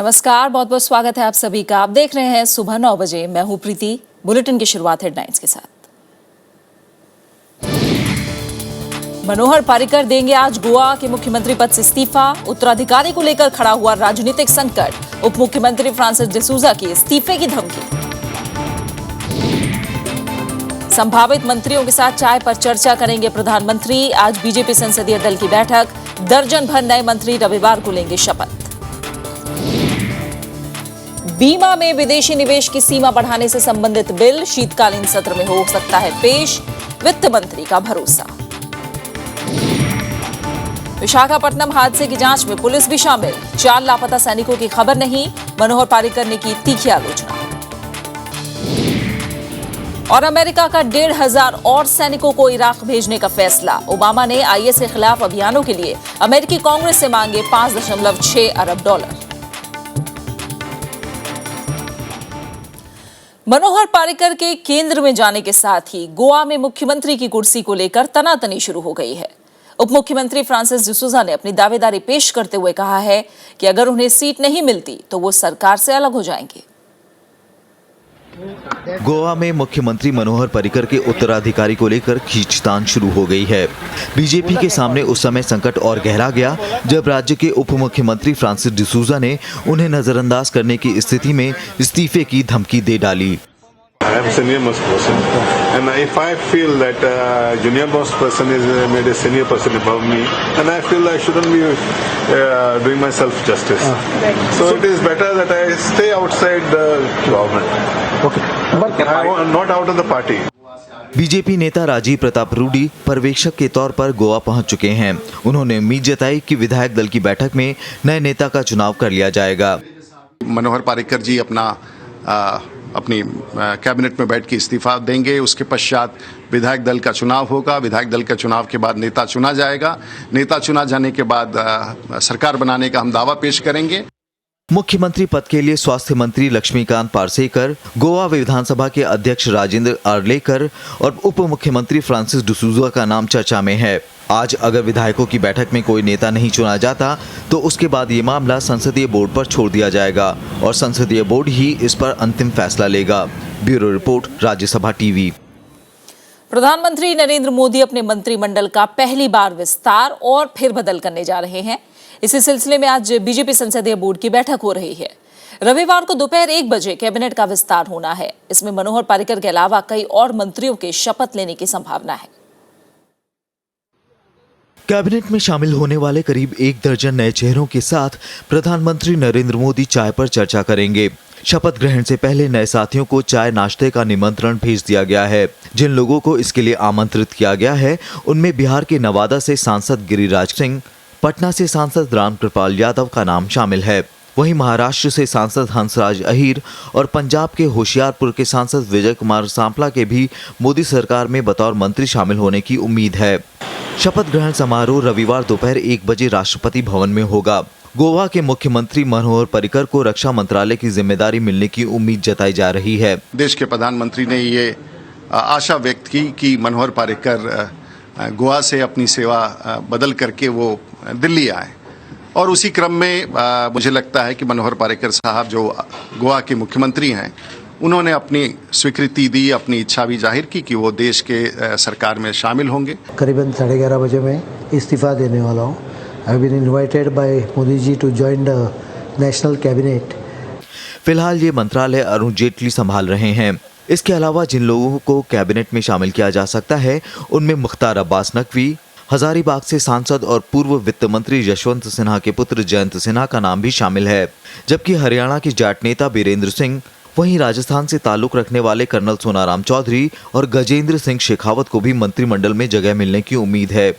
नमस्कार, बहुत बहुत स्वागत है आप सभी का। आप देख रहे हैं सुबह 9 बजे। मैं हूं प्रीति। बुलेटिन की शुरुआत हेडलाइंस के साथ। मनोहर पर्रिकर देंगे आज गोवा के मुख्यमंत्री पद से इस्तीफा। उत्तराधिकारी को लेकर खड़ा हुआ राजनीतिक संकट। उप मुख्यमंत्री फ्रांसिस डिसूजा की इस्तीफे की धमकी। संभावित मंत्रियों के साथ चाय पर चर्चा करेंगे प्रधानमंत्री। आज बीजेपी संसदीय दल की बैठक। दर्जन भर नए मंत्री रविवार को लेंगे शपथ। बीमा में विदेशी निवेश की सीमा बढ़ाने से संबंधित बिल शीतकालीन सत्र में हो सकता है पेश, वित्त मंत्री का भरोसा। विशाखापट्टनम हादसे की जांच में पुलिस भी शामिल। 4 लापता सैनिकों की खबर नहीं, मनोहर पर्रिकर ने की तीखी आलोचना। और अमेरिका का 1,500 और सैनिकों को इराक भेजने का फैसला। ओबामा ने आईएस के खिलाफ अभियानों के लिए अमेरिकी कांग्रेस से मांगे $5.6 अरब। मनोहर पर्रिकर के केंद्र में जाने के साथ ही गोवा में मुख्यमंत्री की कुर्सी को लेकर तनातनी शुरू हो गई है। उप मुख्यमंत्री फ्रांसिस डिसूजा ने अपनी दावेदारी पेश करते हुए कहा है कि अगर उन्हें सीट नहीं मिलती तो वो सरकार से अलग हो जाएंगे। गोवा में मुख्यमंत्री मनोहर पर्रिकर के उत्तराधिकारी को लेकर खींचतान शुरू हो गई है। बीजेपी के सामने उस समय संकट और गहरा गया जब राज्य के उप मुख्यमंत्री फ्रांसिस डिसूजा ने उन्हें नजरअंदाज करने की स्थिति में इस्तीफे की धमकी दे डाली। I am senior most person, and if I feel that junior most person is made a senior person above me, and I feel I shouldn't be doing myself justice. So it is better that I stay outside the government. Okay, but I am not out of the party. BJP नेता राजीव प्रताप रूडी पर्यवेक्षक के तौर पर गोवा पहुंच चुके हैं। उन्होंने उम्मीद जताई कि विधायक दल की बैठक में नए नेता का चुनाव कर लिया जाएगा। मनोहर पर्रिकर जी अपनी कैबिनेट में बैठ के इस्तीफा देंगे। उसके पश्चात विधायक दल का चुनाव होगा। विधायक दल के चुनाव के बाद नेता चुना जाएगा। नेता चुना जाने के बाद सरकार बनाने का हम दावा पेश करेंगे। मुख्यमंत्री पद के लिए स्वास्थ्य मंत्री लक्ष्मीकांत पार्सेकर, गोवा विधानसभा के अध्यक्ष राजेंद्र आर्लेकर और उप मुख्यमंत्री फ्रांसिस डिसूजा का नाम चर्चा में है। आज अगर विधायकों की बैठक में कोई नेता नहीं चुना जाता तो उसके बाद ये मामला संसदीय बोर्ड पर छोड़ दिया जाएगा और संसदीय बोर्ड ही इस पर अंतिम फैसला लेगा। Bureau report, Rajya Sabha TV. प्रधानमंत्री नरेंद्र मोदी अपने मंत्रिमंडल का पहली बार विस्तार और फिर बदल करने जा रहे हैं। इसी सिलसिले में आज बीजेपी संसदीय बोर्ड की बैठक हो रही है। रविवार को दोपहर 1 बजे कैबिनेट का विस्तार होना है। इसमें मनोहर पर्रिकर के अलावा कई और मंत्रियों के शपथ लेने की संभावना है। कैबिनेट में शामिल होने वाले करीब 1 दर्जन नए चेहरों के साथ प्रधानमंत्री नरेंद्र मोदी चाय पर चर्चा करेंगे। शपथ ग्रहण से पहले नए साथियों को चाय नाश्ते का निमंत्रण भेज दिया गया है। जिन लोगों को इसके लिए आमंत्रित किया गया है उनमें बिहार के नवादा से सांसद गिरिराज सिंह, पटना से सांसद रामकृपाल यादव का नाम शामिल है। वहीं महाराष्ट्र से सांसद हंसराज अहीर और पंजाब के होशियारपुर के सांसद विजय कुमार सांपला के भी मोदी सरकार में बतौर मंत्री शामिल होने की उम्मीद है। शपथ ग्रहण समारोह रविवार दोपहर 1 बजे राष्ट्रपति भवन में होगा। गोवा के मुख्यमंत्री मनोहर पर्रिकर को रक्षा मंत्रालय की जिम्मेदारी मिलने की उम्मीद जताई जा रही है। देश के प्रधानमंत्री ने ये आशा व्यक्त की कि मनोहर पर्रिकर गोवा से अपनी सेवा बदल करके वो दिल्ली आए, और उसी क्रम में मुझे लगता है कि मनोहर पर्रिकर साहब जो गोवा के मुख्यमंत्री हैं उन्होंने अपनी स्वीकृति दी, अपनी इच्छा भी जाहिर की कि वो देश के सरकार में शामिल होंगे। करीबन 11:30 बजे मैं इस्तीफा देने वाला हूँ। I have been invited by Modi ji to join the national cabinet. फिलहाल ये मंत्रालय अरुण जेटली संभाल रहे हैं। इसके अलावा जिन लोगों को कैबिनेट में शामिल किया जा सकता है उनमें मुख्तार अब्बास नकवी, हजारीबाग से सांसद और पूर्व वित्त मंत्री यशवंत सिन्हा के पुत्र जयंत सिन्हा का नाम भी शामिल है, जबकि हरियाणा के जाट नेता बीरेंद्र सिंह, वहीं राजस्थान से ताल्लुक रखने वाले कर्नल सोनाराम चौधरी और गजेंद्र सिंह शेखावत को भी मंत्रिमंडल में जगह मिलने की उम्मीद है।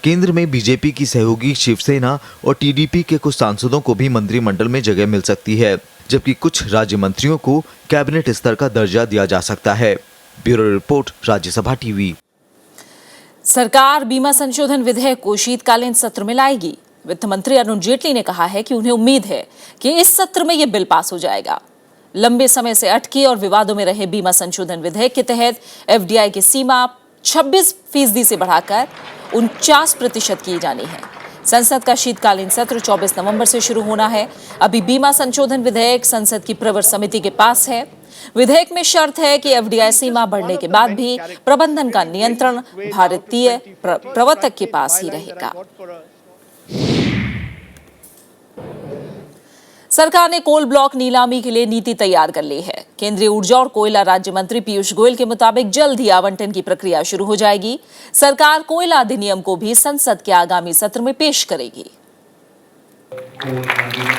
केंद्र में बीजेपी की सहयोगी शिवसेना और टीडीपी के कुछ सांसदों को भी मंत्रिमंडल में जगह मिल सकती है, जबकि कुछ राज्य मंत्रियों को कैबिनेट स्तर का दर्जा दिया जा सकता है। Bureau report, Rajya Sabha TV. सरकार बीमा संशोधन विधेयक को शीतकालीन सत्र में लाएगी। वित्त मंत्री अरुण जेटली ने कहा है कि उन्हें उम्मीद है कि इस सत्र में यह बिल पास हो जाएगा। लंबे समय से अटकी और विवादों में रहे बीमा संशोधन विधेयक के तहत एफडीआई की सीमा 26% से बढ़ाकर 49% की जानी है। संसद का शीतकालीन सत्र 24 नवंबर से शुरू होना है। अभी बीमा संशोधन विधेयक संसद की प्रवर समिति के पास है। विधेयक में शर्त है कि एफडीआई सीमा बढ़ने के बाद भी प्रबंधन का नियंत्रण भारतीय प्रवर्तक के पास ही रहेगा। सरकार ने कोल ब्लॉक नीलामी के लिए नीति तैयार कर ली है। केंद्रीय ऊर्जा और कोयला राज्य मंत्री पीयूष गोयल के मुताबिक जल्द ही आवंटन की प्रक्रिया शुरू हो जाएगी। सरकार कोयला अधिनियम को भी संसद के आगामी सत्र में पेश करेगी।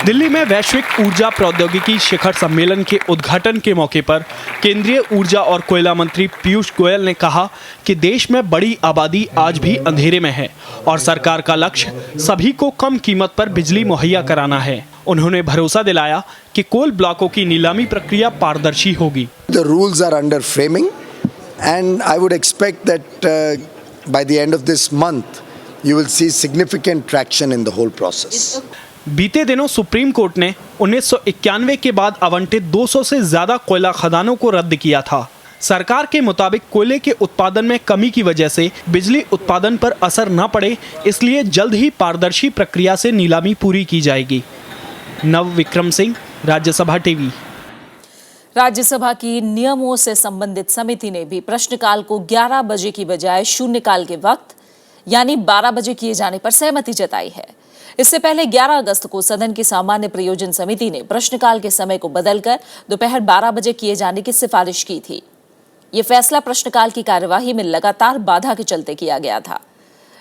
दिल्ली में वैश्विक ऊर्जा प्रौद्योगिकी शिखर सम्मेलन के उद्घाटन के मौके पर केंद्रीय ऊर्जा और कोयला मंत्री पीयूष गोयल ने कहा कि देश में बड़ी आबादी आज भी अंधेरे में है और सरकार का लक्ष्य सभी को कम कीमत पर बिजली मुहैया कराना है। उन्होंने भरोसा दिलाया कि कोल ब्लॉकों की नीलामी प्रक्रिया पारदर्शी होगी। The rules are under framing and I would expect that by the end of this month you will see significant traction in the whole process. बीते दिनों सुप्रीम कोर्ट ने 1991 के बाद आवंटित 200 से ज्यादा कोयला खदानों को रद्द किया था। सरकार के मुताबिक कोयले के उत्पादन में कमी की वजह से बिजली उत्पादन पर असर न पड़े, इसलिए जल्द ही पारदर्शी प्रक्रिया से नीलामी पूरी की जाएगी। नव विक्रम सिंह, राज्यसभा टीवी। राज्यसभा की नियमों से संबंधित समिति ने भी प्रश्नकाल को 11 बजे की बजाय शून्यकाल के वक्त यानी 12 बजे किए जाने पर सहमति जताई है। इससे पहले 11 अगस्त को सदन की सामान्य प्रयोजन समिति ने प्रश्नकाल के समय को बदलकर दोपहर 12 बजे किए जाने की सिफारिश की थी। ये फैसला प्रश्नकाल की कार्यवाही में लगातार बाधा के चलते किया गया था।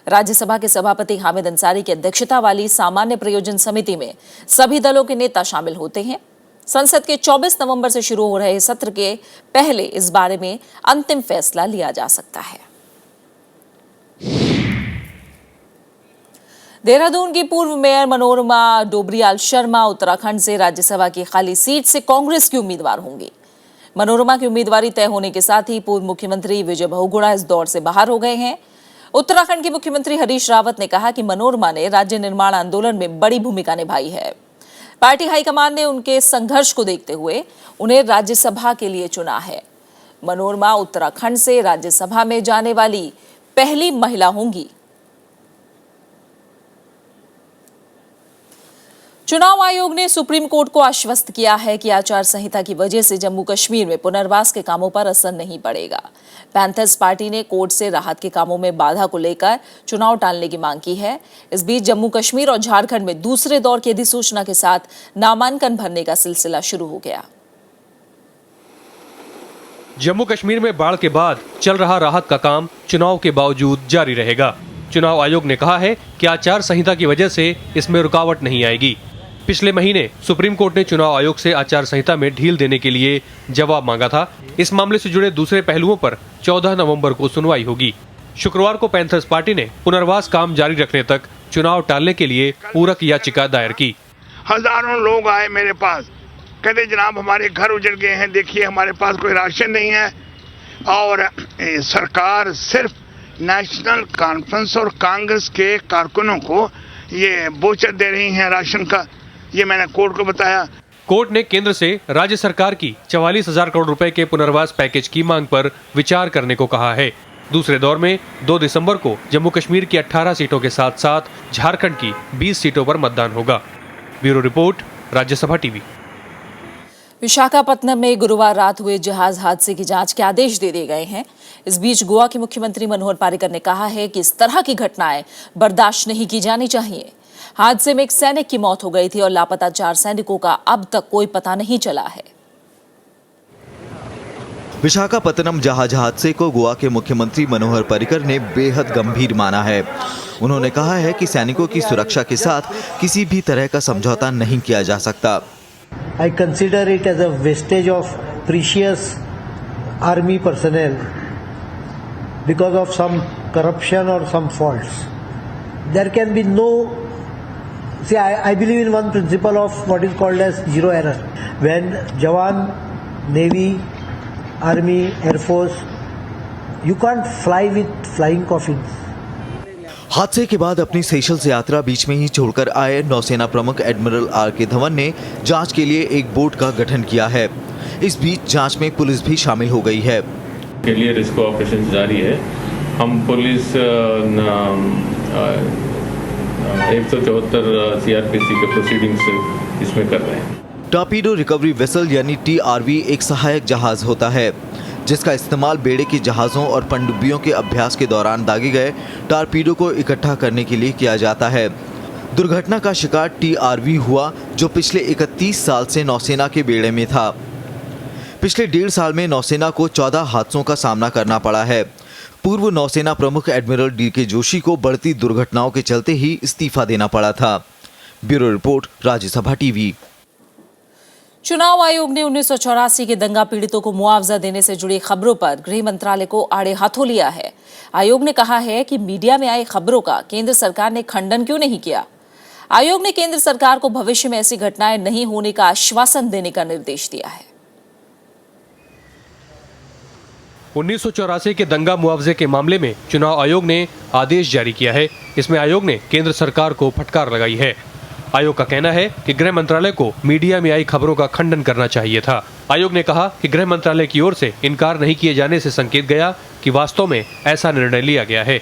राज्यसभा के सभापति हामिद अंसारी की अध्यक्षता वाली सामान्य प्रयोजन समिति में सभी दलों के नेता शामिल होते हैं। संसद के 24 नवंबर से शुरू हो रहे सत्र के पहले इस बारे में अंतिम फैसला लिया जा सकता है। देहरादून की पूर्व मेयर मनोरमा डोबरियाल शर्मा उत्तराखंड से राज्यसभा की खाली सीट से कांग्रेस की उम्मीदवार होंगी। मनोरमा की उम्मीदवारी तय होने के साथ ही पूर्व मुख्यमंत्री विजय बहुगुणा इस दौर से बाहर हो गए हैं। उत्तराखंड के मुख्यमंत्री हरीश रावत ने कहा कि मनोरमा ने राज्य निर्माण आंदोलन में बड़ी भूमिका निभाई है। पार्टी हाईकमान ने उनके संघर्ष को देखते हुए उन्हें राज्यसभा के लिए चुना है। मनोरमा उत्तराखंड से राज्यसभा में जाने वाली पहली महिला होंगी। चुनाव आयोग ने सुप्रीम कोर्ट को आश्वस्त किया है कि आचार संहिता की वजह से जम्मू कश्मीर में पुनर्वास के कामों पर असर नहीं पड़ेगा। पैंथर्स पार्टी ने कोर्ट से राहत के कामों में बाधा को लेकर चुनाव टालने की मांग की है। इस बीच जम्मू कश्मीर और झारखंड में दूसरे दौर की अधिसूचना के साथ नामांकन भरने का सिलसिला शुरू हो गया। जम्मू कश्मीर में बाढ़ के बाद चल रहा राहत का काम चुनाव के बावजूद जारी रहेगा। चुनाव आयोग ने कहा है कि आचार संहिता की वजह से इसमें रुकावट नहीं आएगी। पिछले महीने सुप्रीम कोर्ट ने चुनाव आयोग से आचार संहिता में ढील देने के लिए जवाब मांगा था। इस मामले से जुड़े दूसरे पहलुओं पर 14 नवंबर को सुनवाई होगी। शुक्रवार को पैंथर्स पार्टी ने पुनर्वास काम जारी रखने तक चुनाव टालने के लिए पूरक याचिका दायर की। हजारों लोग आए मेरे पास, कहते जनाब हमारे घर उजड़ गए हैं, देखिए हमारे पास कोई राशन नहीं है और सरकार सिर्फ नेशनल कॉन्फ्रेंस और कांग्रेस के कारकुनों को ये बोचर दे रही है राशन का। ये मैंने कोर्ट को बताया। कोर्ट ने केंद्र से राज्य सरकार की 44,000 करोड़ रुपए के पुनर्वास पैकेज की मांग पर विचार करने को कहा है। दूसरे दौर में 2 दिसंबर को जम्मू कश्मीर की 18 सीटों के साथ साथ झारखंड की 20 सीटों पर मतदान होगा। Bureau report, Rajya Sabha TV. Visakhapatnam में गुरुवार रात हुए जहाज हादसे की जांच के आदेश दे दिए गए हैं। इस बीच गोवा के मुख्यमंत्री मनोहर पार्रिकर ने कहा है कि इस तरह की घटनाएं बर्दाश्त नहीं की जानी चाहिए। हादसे में एक सैनिक की मौत हो गई थी और लापता 4 सैनिकों का अब तक कोई पता नहीं चला है। विशाखापत्तनम जहाज हादसे को गोवा के मुख्यमंत्री मनोहर पर्रिकर ने बेहद गंभीर माना है। उन्होंने कहा है कि सैनिकों की सुरक्षा के साथ किसी भी तरह का समझौता नहीं किया जा सकता। I consider it as a wastage of precious army personnel because of some corruption or some faults. There can be no. See, I believe in one principle of what is called as zero error. When Jawan, Navy, Army, Air Force, you can't fly with flying coffins. हादसे के बाद अपनी Seychelles यात्रा बीच में ही छोड़कर आए नौसेना प्रमुख एडमिरल आर.के. धवन ने जांच के लिए एक बोर्ड का गठन किया है। इस बीच जांच में पुलिस भी शामिल हो गई है। के लिए रेस्क्यू ऑपरेशन जारी है। हम पुलिस 174 सीआरपीसी के प्रोसीडिंग्स इसमें कर रहे हैं। टॉर्पीडो रिकवरी वेसल यानी टीआरवी एक सहायक जहाज होता है जिसका इस्तेमाल बेड़े के जहाज़ों और पनडुब्बियों के अभ्यास के दौरान दागे गए टॉर्पीडो को इकट्ठा करने के लिए किया जाता है। दुर्घटना का शिकार टीआरवी हुआ जो पिछले 31 साल से नौसेना के बेड़े में था। पिछले 1.5 साल में नौसेना को 14 हादसों का सामना करना पड़ा है। पूर्व नौसेना प्रमुख एडमिरल डीके जोशी को बढ़ती दुर्घटनाओं के चलते ही इस्तीफा देना पड़ा था। Bureau report, Rajya Sabha TV. चुनाव आयोग ने 1984 के दंगा पीड़ितों को मुआवजा देने से जुड़ी खबरों पर गृह मंत्रालय को आड़े हाथों लिया है। आयोग ने कहा है कि मीडिया में आई खबरों का केंद्र सरकार ने खंडन क्यों नहीं किया। आयोग ने केंद्र सरकार को भविष्य में ऐसी घटनाएं नहीं होने का आश्वासन देने का निर्देश दिया है। 1984 के दंगा मुआवजे के मामले में चुनाव आयोग ने आदेश जारी किया है। इसमें आयोग ने केंद्र सरकार को फटकार लगाई है। आयोग का कहना है कि गृह मंत्रालय को मीडिया में आई खबरों का खंडन करना चाहिए था। आयोग ने कहा कि गृह मंत्रालय की ओर से इनकार नहीं किए जाने से संकेत गया कि वास्तव में ऐसा निर्णय लिया गया है।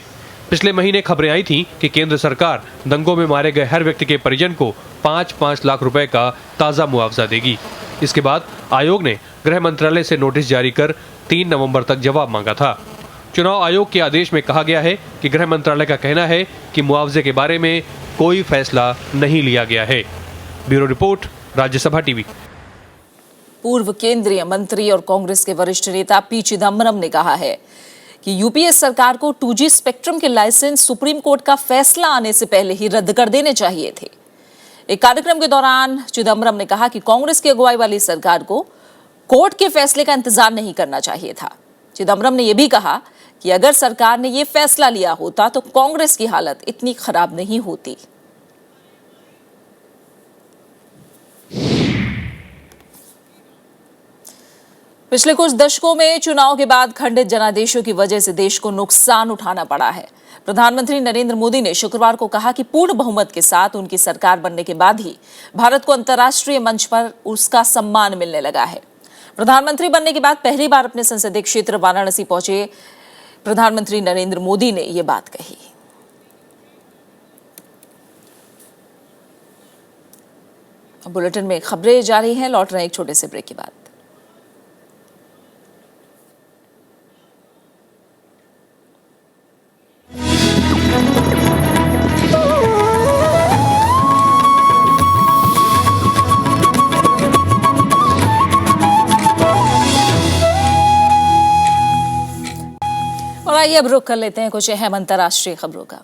पिछले महीने खबरें आई थीं कि केंद्र सरकार दंगों में मारे गए हर व्यक्ति के परिजन को 5-5 लाख रुपए का ताज़ा मुआवजा देगी। इसके बाद आयोग ने गृह मंत्रालय से नोटिस जारी कर 3 नवंबर तक जवाब मांगा था। चुनाव आयोग के आदेश में कहा गया है कि गृह मंत्रालय का कहना है कि मुआवजे के बारे में कोई फैसला नहीं लिया गया है। Bureau report, Rajya Sabha TV. पूर्व केंद्रीय मंत्री और कांग्रेस के वरिष्ठ नेता पी चिदम्बरम ने कहा है कि यूपीए सरकार को 2G स्पेक्ट्रम के लाइसेंस सुप्रीम कोर्ट का फैसला आने से पहले ही रद्द कर देने चाहिए थे। एक कार्यक्रम के दौरान चिदम्बरम ने कहा कि कांग्रेस की अगुवाई वाली सरकार को कोर्ट के फैसले का इंतजार नहीं करना चाहिए था। चिदम्बरम ने यह भी कहा कि अगर सरकार ने यह फैसला लिया होता तो कांग्रेस की हालत इतनी खराब नहीं होती। पिछले कुछ दशकों में चुनाव के बाद खंडित जनादेशों की वजह से देश को नुकसान उठाना पड़ा है। प्रधानमंत्री नरेंद्र मोदी ने शुक्रवार को कहा कि पूर्ण बहुमत के साथ उनकी सरकार बनने के बाद ही भारत को अंतर्राष्ट्रीय मंच पर उसका सम्मान मिलने लगा है। प्रधानमंत्री बनने के बाद पहली बार अपने संसदीय क्षेत्र वाराणसी पहुंचे प्रधानमंत्री नरेंद्र मोदी ने यह बात कही। बुलेटिन में खबरें जारी हैं, लौट रहे हैं एक छोटे से ब्रेक के बाद। और आइए अब रुख कर लेते हैं कुछ अहम अंतर्राष्ट्रीय खबरों का।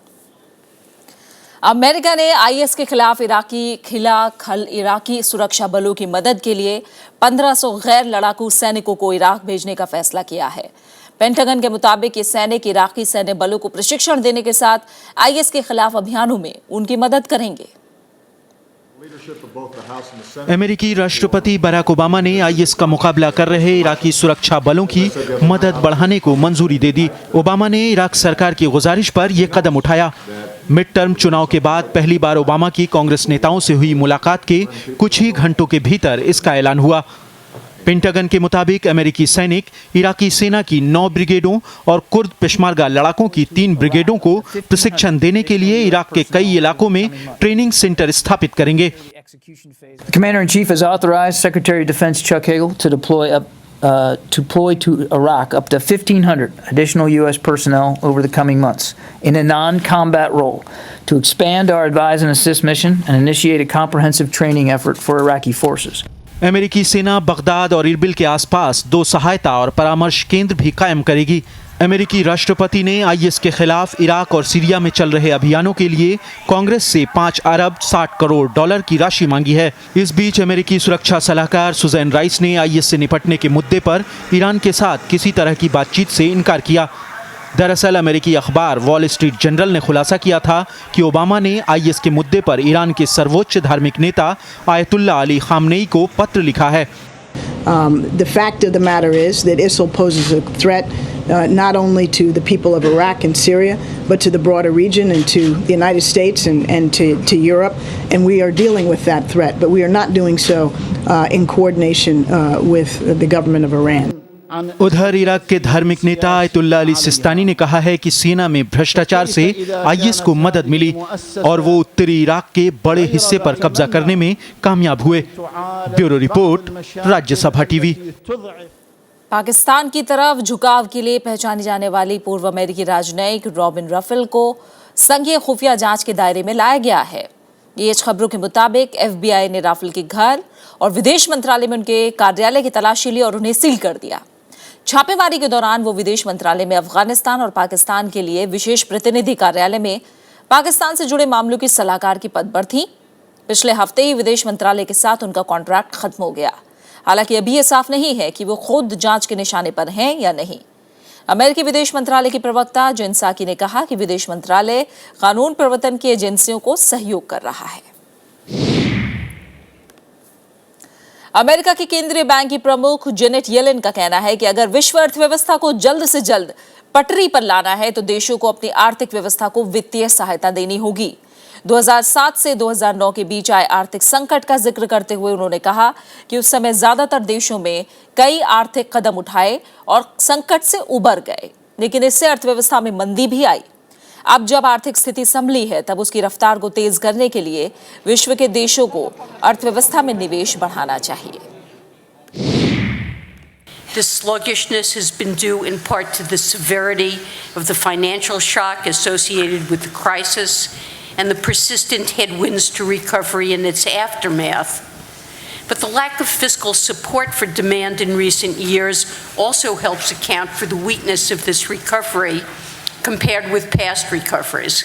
अमेरिका ने आईएस के खिलाफ इराकी सुरक्षा बलों की मदद के लिए 1500 गैर लड़ाकू सैनिकों को इराक भेजने का फैसला किया है। पेंटागन के मुताबिक ये सैनिक इराकी सैन्य बलों को प्रशिक्षण देने के साथ आईएस के खिलाफ अभियानों में उनकी मदद करेंगे। अमेरिकी राष्ट्रपति बराक ओबामा ने आईएस का मुकाबला कर रहे इराकी सुरक्षा बलों की मदद बढ़ाने को मंजूरी दे दी। ओबामा ने इराक सरकार की गुजारिश पर यह कदम उठाया। मिड टर्म चुनाव के बाद पहली बार ओबामा की कांग्रेस नेताओं से हुई मुलाकात के कुछ ही घंटों के भीतर इसका ऐलान हुआ। पेंटागन के मुताबिक अमेरिकी सैनिक इराकी सेना की 9 ब्रिगेडों और कुर्द पेशमर्गा लड़ाकों की 3 ब्रिगेडों को प्रशिक्षण देने के लिए इराक के कई इलाकों में ट्रेनिंग सेंटर स्थापित करेंगे। The Commander-in-Chief has authorized Secretary of Defense Chuck Hagel to deploy to Iraq up to 1,500 additional U.S. personnel over the coming months in a non-combat role to expand our advise and assist mission and initiate a comprehensive training effort for Iraqi forces. अमेरिकी सेना Baghdad और Erbil के आसपास 2 सहायता और परामर्श केंद्र भी कायम करेगी। अमेरिकी राष्ट्रपति ने आईएस के खिलाफ इराक और सीरिया में चल रहे अभियानों के लिए कांग्रेस से 5 अरब 60 करोड़ डॉलर की राशि मांगी है। इस बीच अमेरिकी सुरक्षा सलाहकार सुजैन राइस ने आईएस से निपटने के मुद्दे पर ईरान के साथ किसी तरह की बातचीत से इनकार किया। दरअसल अमेरिकी अखबार वॉल स्ट्रीट जर्नल ने खुलासा किया था कि ओबामा ने आईएस के मुद्दे पर ईरान के सर्वोच्च धार्मिक नेता आयतुल्ला अली खामनेई को पत्र लिखा है। The fact of the matter is that ISIL poses a threat not only to the people of Iraq and Syria, but to the broader region and to the United States and to Europe. And we are dealing with that threat, but we are not doing so in coordination with the government of Iran. उधर Iraq के धार्मिक नेता Ayatollah Ali Sistani ने कहा है कि सेना में भ्रष्टाचार से आईएस को मदद मिली और वो उत्तरी इराक के बड़े हिस्से पर कब्जा करने में कामयाब हुए। Bureau report, Rajya Sabha TV. Pakistan की तरफ झुकाव के लिए पहचानी जाने वाली पूर्व अमेरिकी राजनयिक रॉबिन रफेल को संघीय खुफिया जांच के दायरे में लाया गया है। ये खबरों के मुताबिक एफबीआई ने राफेल के घर और विदेश मंत्रालय में उनके कार्यालय की तलाशी ली और उन्हें सील कर दिया। छापेमारी के दौरान वो विदेश मंत्रालय में अफगानिस्तान और पाकिस्तान के लिए विशेष प्रतिनिधि कार्यालय में पाकिस्तान से जुड़े मामलों की सलाहकार की पद पर थी। पिछले हफ्ते ही विदेश मंत्रालय के साथ उनका कॉन्ट्रैक्ट खत्म हो गया। हालांकि अभी यह साफ नहीं है कि वो खुद जांच के निशाने पर हैं या नहीं। अमेरिकी विदेश मंत्रालय की प्रवक्ता जेन साकी ने कहा कि विदेश मंत्रालय कानून प्रवर्तन की एजेंसियों को सहयोग कर रहा है। अमेरिका की केंद्रीय बैंक की प्रमुख जेनेट येलेन का कहना है कि अगर विश्व अर्थव्यवस्था को जल्द से जल्द पटरी पर लाना है तो देशों को अपनी आर्थिक व्यवस्था को वित्तीय सहायता देनी होगी। 2007 से 2009 के बीच आए आर्थिक संकट का जिक्र करते हुए उन्होंने कहा कि उस समय ज्यादातर देशों में कई आर्थिक कदम उठाए और संकट से उबर गए, लेकिन इससे अर्थव्यवस्था में मंदी भी आई। अब जब आर्थिक स्थिति संभली है तब उसकी रफ्तार को तेज करने के लिए विश्व के देशों को अर्थव्यवस्था में निवेश बढ़ाना चाहिए। This sluggishness has been due in part to the severity of the financial shock associated with the crisis and the persistent headwinds to recovery in its aftermath. But the lack of fiscal support for demand in recent years also helps account for the weakness of this recovery compared with past recoveries.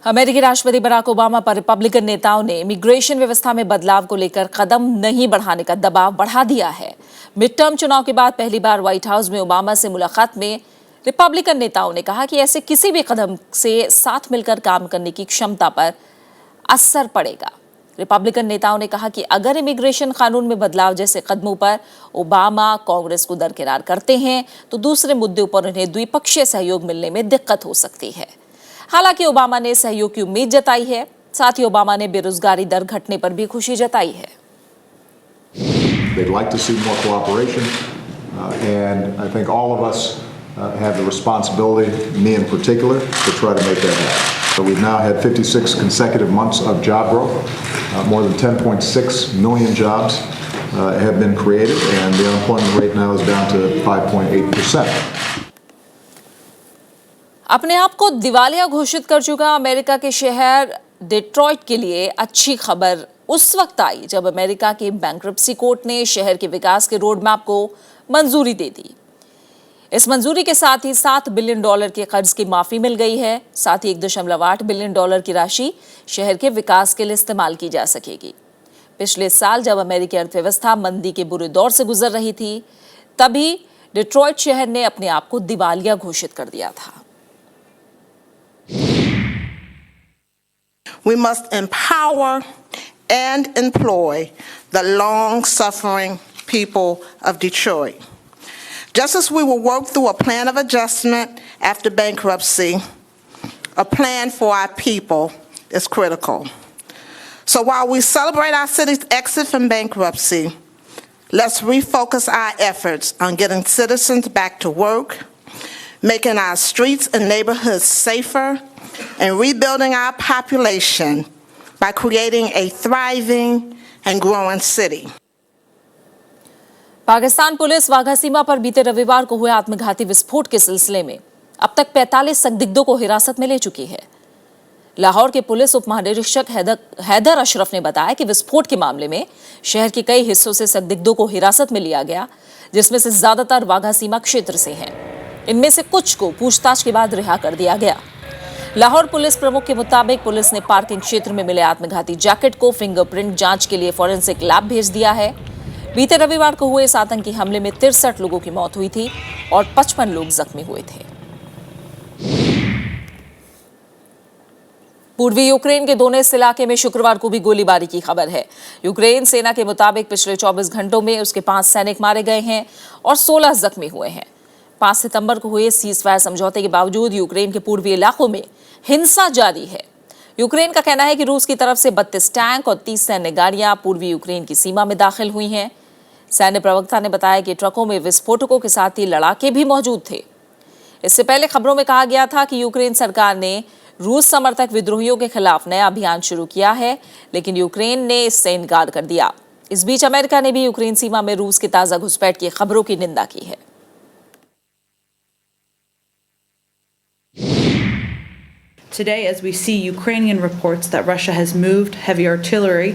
अमेरिकी राष्ट्रपति Barack Obama पर Republican नेताओं ने immigration व्यवस्था में बदलाव को लेकर कदम नहीं बढ़ाने का दबाव बढ़ा दिया है। मिड टर्म चुनाव के बाद पहली बार व्हाइट हाउस में ओबामा से मुलाकात में रिपब्लिकन नेताओं ने कहा कि ऐसे किसी भी कदम से साथ मिलकर काम करने की क्षमता पर असर पड़ेगा। रिपब्लिकन नेताओं ने कहा कि अगर इमिग्रेशन कानून में बदलाव जैसे कदमों पर ओबामा कांग्रेस को दरकिनार करते हैं तो दूसरे मुद्दों पर उन्हें द्विपक्षीय सहयोग मिलने में दिक्कत हो सकती है। हालांकि ओबामा ने सहयोग की उम्मीद जताई है। साथ ही ओबामा ने बेरोजगारी दर घटने पर भी खुशी जताई है। They'd like to see more cooperation, and I think all of us have the responsibility, me in particular, to try to make that happen. So we've now had 56 consecutive months of job growth. More than 10.6 million jobs have been created, and the unemployment rate now is down to 5.8%. अपने आप को दिवालिया घोषित कर चुका America के शहर Detroit के लिए अच्छी खबर उस वक्त आई जब अमेरिका के बैंक्रप्सी कोर्ट ने शहर के विकास के रोड मैप को मंजूरी दे दी। इस मंजूरी के साथ ही $7 बिलियन के कर्ज की माफी मिल गई है। साथ ही $1.8 बिलियन की राशि शहर के विकास के लिए इस्तेमाल की जा सकेगी। पिछले साल जब अमेरिकी अर्थव्यवस्था मंदी के बुरे दौर से गुजर रही थी, तभी डिट्रॉइट शहर ने अपने आप को दिवालिया घोषित कर दिया था। We must empower and employ the long-suffering people of Detroit. Just as we will work through a plan of adjustment after bankruptcy, a plan for our people is critical. So while we celebrate our city's exit from bankruptcy, let's refocus our efforts on getting citizens back to work, making our streets and neighborhoods safer, and rebuilding our population by creating a thriving and growing city. Pakistan police Wagah सीमा पर बीते रविवार को हुए आत्मघाती विस्फोट के सिलसिले में अब तक 45 संदिग्धों को हिरासत में ले चुकी है। लाहौर के पुलिस उप महानिरीक्षक हैदर अशरफ ने बताया कि विस्फोट के मामले में शहर के कई हिस्सों से संदिग्धों को हिरासत में लिया गया, जिसमें से ज्यादातर वाघा सीमा क्षेत्र से हैं। इनमें से कुछ को पूछताछ के बाद रिहा कर दिया गया। लाहौर पुलिस प्रमुख के मुताबिक पुलिस ने पार्किंग क्षेत्र में मिले आत्मघाती जैकेट को फिंगरप्रिंट जांच के लिए फॉरेंसिक लैब भेज दिया है। बीते रविवार को हुए इस आतंकी हमले में 63 लोगों की मौत हुई थी और 55 लोग जख्मी हुए थे। पूर्वी यूक्रेन के दोनेत्स्क इलाके में शुक्रवार को भी गोलीबारी की खबर है। यूक्रेन सेना के मुताबिक पिछले 24 घंटों में उसके 5 सैनिक मारे गए हैं और 16 जख्मी हुए हैं। 5 सितंबर को हुए सीजफायर समझौते के बावजूद यूक्रेन के पूर्वी इलाकों में हिंसा जारी है। यूक्रेन का कहना है कि रूस की तरफ से 32 टैंक और 30 सैन्य गाड़ियां पूर्वी यूक्रेन की सीमा में दाखिल हुई हैं। सैन्य प्रवक्ता ने बताया कि ट्रकों में विस्फोटकों के साथ ही लड़ाके भी मौजूद थे। इससे पहले खबरों में कहा गया था कि यूक्रेन सरकार ने रूस समर्थक विद्रोहियों के खिलाफ नया अभियान शुरू किया है, लेकिन यूक्रेन ने इससे इनकार कर दिया। इस बीच अमेरिका ने भी यूक्रेन सीमा में रूस की ताजा घुसपैठ की खबरों की निंदा की है। Today, as we see Ukrainian reports that Russia has moved heavy artillery,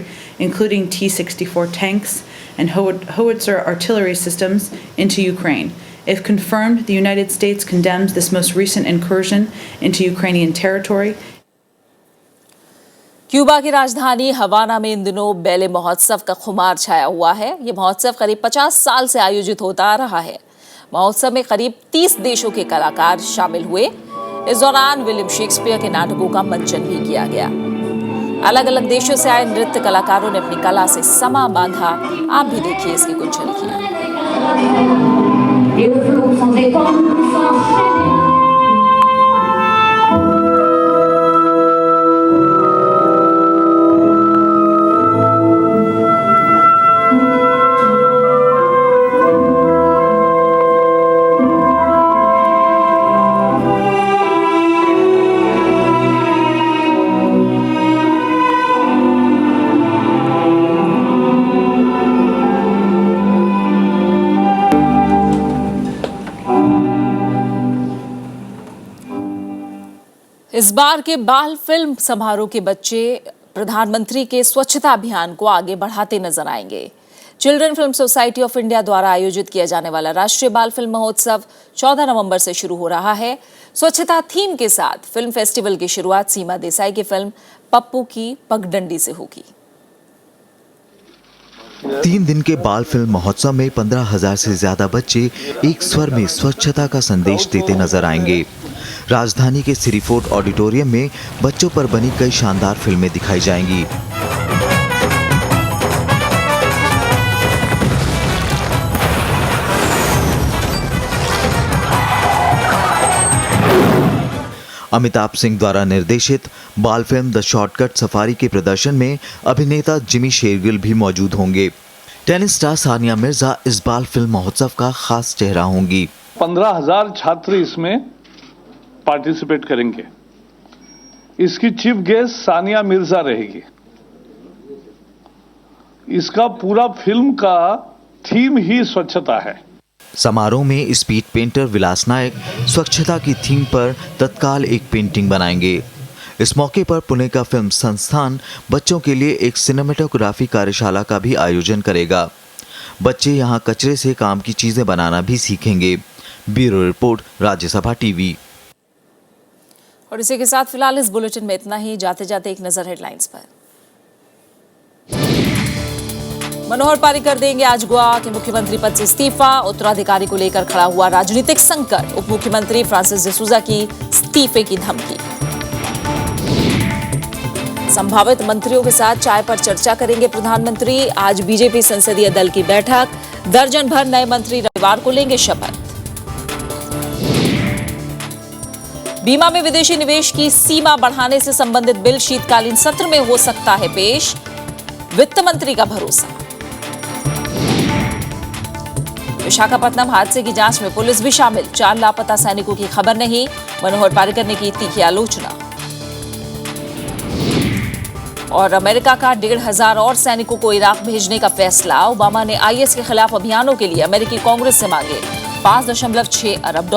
including T-64 tanks and howitzer artillery systems, into Ukraine. If confirmed, the United States condemns this most recent incursion into Ukrainian territory. Cuba की राजधानी हवाना में इन दिनों ballet महोत्सव का खुमार छाया हुआ है। ये महोत्सव करीब 50 साल से आयोजित होता आ रहा है। महोत्सव में करीब 30 देशों के कलाकार शामिल हुए। इस दौरान विलियम शेक्सपियर के नाटकों का मंचन भी किया गया। अलग अलग देशों से आए नृत्य कलाकारों ने अपनी कला से समा बांधा। आप भी देखिए इसकी कुछ झलकियां। इस बार के बाल फिल्म समारोह के बच्चे प्रधानमंत्री के स्वच्छता अभियान को आगे बढ़ाते नजर आएंगे। Children film society of India द्वारा आयोजित किया जाने वाला राष्ट्रीय बाल फिल्म महोत्सव 14 नवंबर से शुरू हो रहा है। स्वच्छता थीम के साथ फिल्म फेस्टिवल की शुरुआत सीमा देसाई की फिल्म पप्पू की पगडंडी से होगी। 3 दिन के बाल फिल्म महोत्सव में 15,000 से ज्यादा बच्चे एक स्वर में स्वच्छता का संदेश देते नजर आएंगे। राजधानी के सिरीफोर्ट ऑडिटोरियम में बच्चों पर बनी कई शानदार फिल्में दिखाई जाएंगी। अमिताभ सिंह द्वारा निर्देशित बाल फिल्म द शॉर्टकट सफारी के प्रदर्शन में अभिनेता जिमी शेरगिल भी मौजूद होंगे। टेनिस स्टार सानिया मिर्जा इस बाल फिल्म महोत्सव का खास चेहरा होंगी। 15,000 छात्र इसमें पार्टिसिपेट करेंगे। इसकी चीफ गेस्ट सानिया मिर्जा रहेगी। इसका पूरा फिल्म का थीम ही स्वच्छता है। समारोह में स्पीड पेंटर विलास नायक स्वच्छता की थीम पर तत्काल एक पेंटिंग बनाएंगे। इस मौके पर पुणे का फिल्म संस्थान बच्चों के लिए एक सिनेमेटोग्राफी कार्यशाला का भी आयोजन करेगा। बच्चे यहां कचरे से काम की चीजें बनाना भी सीखेंगे। Bureau report, Rajya Sabha TV. और इसी के साथ फिलहाल इस बुलेटिन में इतना ही। जाते जाते एक नजर हेडलाइंस पर। मनोहर पर्रिकर देंगे आज गोवा के मुख्यमंत्री पद से इस्तीफा। उत्तराधिकारी को लेकर खड़ा हुआ राजनीतिक संकट। उप मुख्यमंत्री फ्रांसिस डिसूजा की इस्तीफे की धमकी। संभावित मंत्रियों के साथ चाय पर चर्चा करेंगे प्रधानमंत्री। आज बीजेपी संसदीय दल की बैठक। दर्जन भर नए मंत्री रविवार को लेंगे शपथ। बीमा में विदेशी निवेश की सीमा बढ़ाने से संबंधित बिल शीतकालीन सत्र में हो सकता है पेश। वित्त मंत्री का भरोसा। विशाखापत्तनम हादसे की जांच में पुलिस भी शामिल। 4 लापता सैनिकों की खबर नहीं। मनोहर पर्रिकर ने की तीखी आलोचना। और अमेरिका का 1,500 और सैनिकों को इराक भेजने का फैसला। ओबामा ने आईएस के खिलाफ अभियानों के लिए अमेरिकी कांग्रेस से मांगे $5.6 अरब।